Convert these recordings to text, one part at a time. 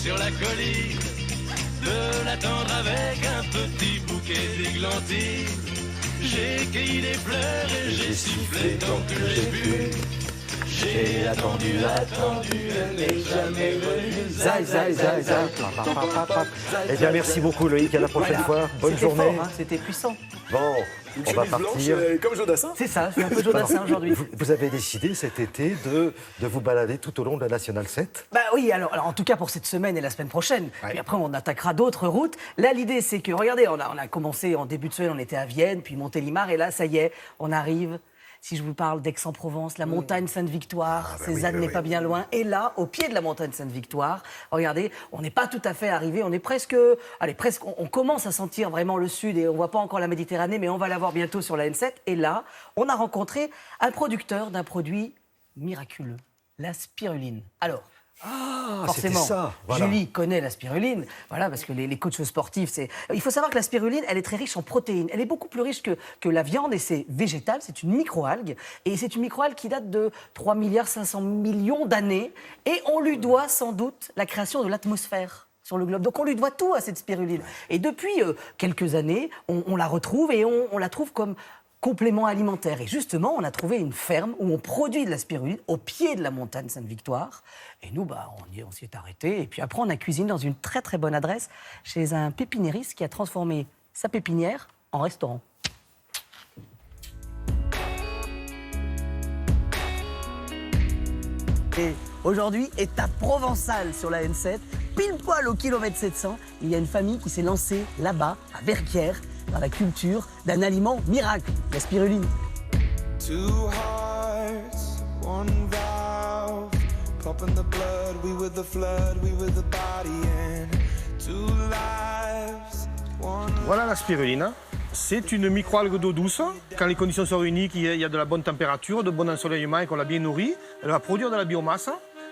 sur la colline, de l'attendre avec un petit bouquet d'églantines. J'ai cueilli des fleurs et j'ai sifflé tant que j'ai pu. J'ai attendu, elle n'est jamais venue. Zai, zai, zai, zai. Eh bien, merci beaucoup, Loïc. À la prochaine fois. Bonne journée. Fort, hein, c'était puissant. Bon, on va partir. Comme Jodassin. C'est ça, je suis un peu Jodassin aujourd'hui. Vous avez décidé cet été de vous balader tout au long de la Nationale 7. Bah oui, alors en tout cas pour cette semaine et la semaine prochaine. Ouais. Puis après, on attaquera d'autres routes. Là, l'idée, c'est que, regardez, on a commencé en début de semaine, on était à Vienne, puis Montélimar, et là, ça y est, on arrive. Si je vous parle d'Aix-en-Provence, la montagne Sainte-Victoire, Cézanne n'est pas bien loin. Et là, au pied de la montagne Sainte-Victoire, regardez, on n'est pas tout à fait arrivé, on est presque, on commence à sentir vraiment le sud et on voit pas encore la Méditerranée, mais on va la voir bientôt sur la N7. Et là, on a rencontré un producteur d'un produit miraculeux, la spiruline. Alors, forcément, ça, voilà. Julie connaît la spiruline, voilà, parce que les coachs sportifs, il faut savoir que la spiruline, elle est très riche en protéines. Elle est beaucoup plus riche que la viande et c'est végétal, c'est une microalgue. Et c'est une microalgue qui date de 3,5 milliards d'années. Et on lui doit sans doute la création de l'atmosphère sur le globe. Donc on lui doit tout à cette spiruline. Et depuis quelques années, on la retrouve et on la trouve comme complément alimentaire. Et justement, on a trouvé une ferme où on produit de la spiruline au pied de la montagne Sainte-Victoire. Et nous, on s'y est arrêté. Et puis après, on a cuisiné dans une très très bonne adresse chez un pépiniériste qui a transformé sa pépinière en restaurant. Et aujourd'hui, étape provençale sur la N7, pile poil au kilomètre 700, il y a une famille qui s'est lancée là-bas, à Verquières, dans la culture d'un aliment miracle, la spiruline. Two hearts, one valve, pumping the blood, we were the flood, we were the body, and two lives, one... Voilà la spiruline. C'est une microalgue d'eau douce. Quand les conditions sont réunies, qu'il y a de la bonne température, de bon ensoleillement et qu'on l'a bien nourrie, elle va produire de la biomasse.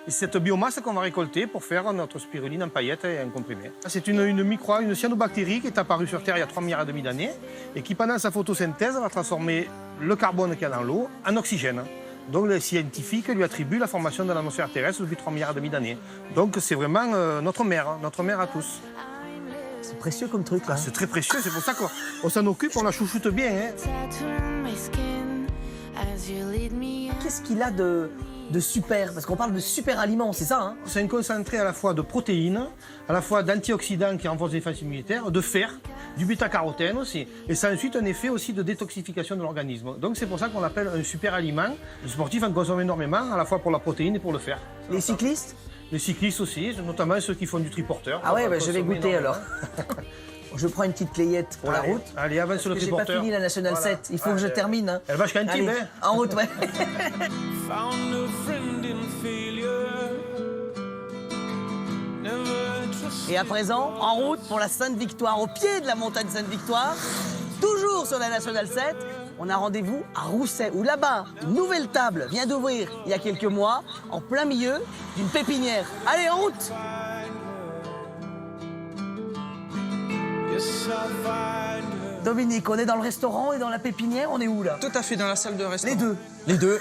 Et c'est cette biomasse qu'on va récolter pour faire notre spiruline en paillettes et en comprimé. C'est une microalgue, une cyanobactérie qui est apparue sur Terre il y a 3,5 milliards d'années et qui, pendant sa photosynthèse, va transformer le carbone qu'il y a dans l'eau en oxygène. Donc les scientifiques lui attribuent la formation de l'atmosphère terrestre depuis 3,5 milliards d'années. Donc c'est vraiment notre mère à tous. C'est précieux comme truc, là. C'est très précieux, c'est pour ça qu'on s'en occupe, on la chouchoute bien. Qu'est-ce qu'il a de super? Parce qu'on parle de super aliments, c'est ça, hein? C'est un concentré à la fois de protéines, à la fois d'antioxydants qui renforcent les défenses immunitaires, de fer, du bêta-carotène aussi. Et ça a ensuite un effet aussi de détoxification de l'organisme. Donc c'est pour ça qu'on l'appelle un super aliment. Les sportifs en consomment énormément, à la fois pour la protéine et pour le fer. Les cyclistes? Les cyclistes aussi, notamment ceux qui font du triporteur. Ah ouais, je vais goûter alors. Je prends une petite clayette pour la route. Allez, avance sur le triporteur. J'ai pas fini la Nationale 7, il faut que je termine. Hein. Elle va jusqu'à Antibes, hein. En route, ouais. Et à présent, en route pour la Sainte-Victoire, au pied de la montagne Sainte-Victoire, toujours sur la Nationale 7. On a rendez-vous à Rousset, où là-bas, une nouvelle table vient d'ouvrir il y a quelques mois, en plein milieu d'une pépinière. Allez, en route! Dominique, on est dans le restaurant et dans la pépinière, on est où là? Tout à fait, dans la salle de restaurant. Les deux? Les deux,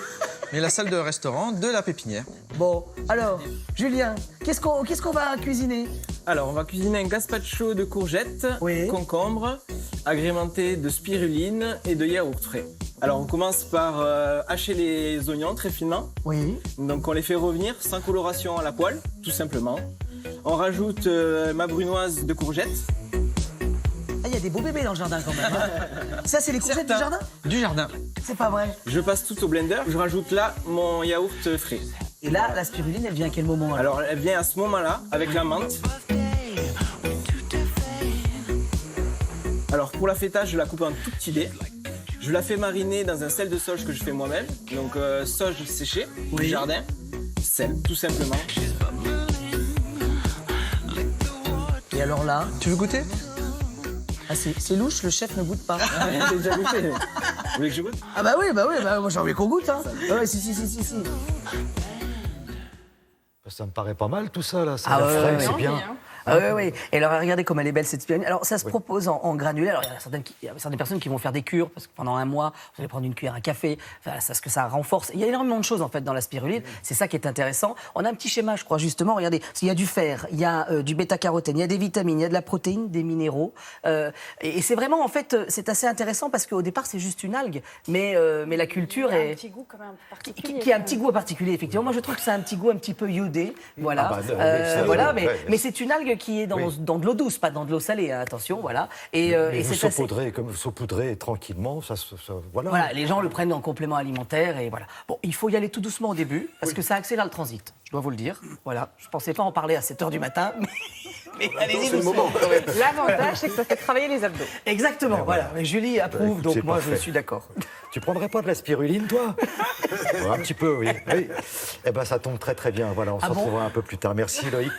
mais la salle de restaurant de la pépinière. Bon, alors, Julien, qu'est-ce qu'on va cuisiner? Alors, on va cuisiner un gazpacho de courgettes, concombre, agrémenté de spiruline et de yaourt frais. Alors, on commence par hacher les oignons très finement. Oui. Donc, on les fait revenir sans coloration à la poêle, tout simplement. On rajoute ma brunoise de courgettes. Ah, il y a des beaux bébés dans le jardin quand même. Hein. Ça, c'est les courgettes du jardin? Du jardin. C'est pas vrai. Je passe tout au blender. Je rajoute là mon yaourt frais. Et là, la spiruline, elle vient à quel moment? Alors, elle vient à ce moment-là, avec la menthe. Alors, pour la feta, je la coupe en tout petits dés. Je la fais mariner dans un sel de sauge que je fais moi-même. Donc, sauge séchée du jardin, sel, tout simplement. Et alors là? Tu veux goûter? Ah, c'est louche, le chef ne goûte pas. J'ai déjà goûté. Vous voulez que je goûte? Ah bah oui, moi j'ai envie qu'on goûte. Hein. Ouais, si. Ça me paraît pas mal tout ça, là. Ça a l'air frais, c'est bien. Ah oui, oui. Et alors, regardez comme elle est belle cette spiruline. Alors, ça se propose en granulés. Alors, il y a certaines personnes qui vont faire des cures, parce que pendant un mois, vous allez prendre une cuillère à café, enfin, ça, ce que ça renforce. Il y a énormément de choses, en fait, dans la spiruline. C'est ça qui est intéressant. On a un petit schéma, je crois, justement. Regardez, il y a du fer, il y a du bêta-carotène, il y a des vitamines, il y a de la protéine, des minéraux. Et c'est vraiment, en fait, c'est assez intéressant parce qu'au départ, c'est juste une algue, mais la culture Il y a est... un petit goût quand même particulier. Qui a un petit goût particulier, effectivement. Moi, je trouve que c'est un petit goût un petit peu iodé. Voilà. Ah bah, oui, Voilà, vrai, mais c'est une algue qui est dans de l'eau douce, pas dans de l'eau salée, hein, attention, voilà. Et vous c'est assez... saupoudrez tranquillement, voilà. Voilà, les gens le prennent en complément alimentaire et voilà. Bon, il faut y aller tout doucement au début parce que ça accélère le transit, je dois vous le dire. Voilà, je pensais pas en parler à 7h du matin, mais allez-y doucement. L'avantage, c'est que ça fait travailler les abdos. Exactement, voilà. Mais Julie approuve, donc c'est moi parfait. je suis d'accord. Tu prendrais pas de la spiruline, toi? Un petit peu, oui. Eh ben, ça tombe très très bien. Voilà, on se Ah bon retrouvera un peu plus tard. Merci, Loïc.